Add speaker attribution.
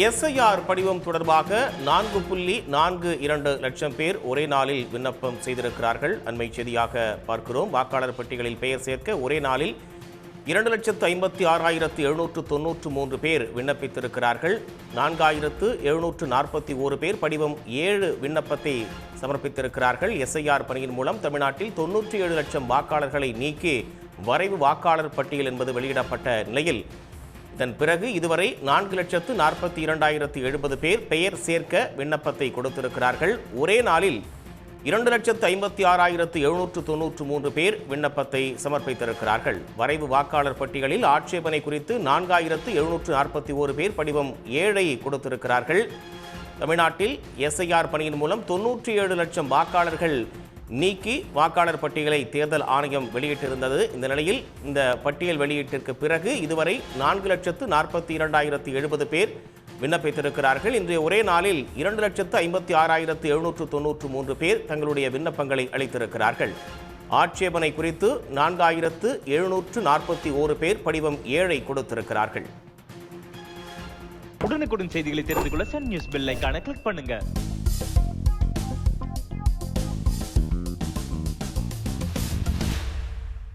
Speaker 1: SIR படிவம் தொடர்பாக 4.42 லட்சம் பேர் ஒரே நாளில் விண்ணப்பம் செய்திருக்கிறார்கள். அண்மை செய்தியாக பார்க்கிறோம். வாக்காளர் பட்டியலில் பெயர் சேர்க்க ஒரே நாளில் 2,56,793 பேர் விண்ணப்பித்திருக்கிறார்கள். 4,741 பேர் படிவம் 7 விண்ணப்பத்தை சமர்ப்பித்திருக்கிறார்கள். எஸ்ஐஆர் பணியின் மூலம் தமிழ்நாட்டில் 97 லட்சம் வாக்காளர்களை நீக்கி வரைவு வாக்காளர் பட்டியல் என்பது வெளியிடப்பட்ட நிலையில் இதன் பிறகு இதுவரை 4,42,070 பேர் பெயர் சேர்க்க விண்ணப்பத்தை கொடுத்திருக்கிறார்கள். ஒரே நாளில் 2,56,793 பேர் விண்ணப்பத்தை சமர்ப்பித்திருக்கிறார்கள். வரைவு வாக்காளர் பட்டியலில் ஆட்சேபனை குறித்து 4,741 பேர் படிவம் 7 கொடுத்திருக்கிறார்கள். தமிழ்நாட்டில் எஸ்ஐஆர் பணியின் மூலம் 97 லட்சம் வாக்காளர்கள் நீக்கி வாக்காளர் பட்டியலை தேர்தல் ஆணையம் வெளியிட்டிருந்தது. இந்த நிலையில் இந்த பட்டியல் வெளியீட்டிற்கு பிறகு இதுவரை 4,42,070 பேர் விண்ணப்பித்திருக்கிறார்கள். இன்றைய ஒரே நாளில் 2,56,793 பேர் தங்களுடைய விண்ணப்பங்களை அளித்திருக்கிறார்கள். ஆட்சேபனை குறித்து 4,741 பேர் படிவம் 7 கொடுத்திருக்கிறார்கள்.
Speaker 2: உடனுக்குடன் செய்திகளை தெரிந்து கொள்ள சன் நியூஸ் பெல் ஐகானை கிளிக் பண்ணுங்க.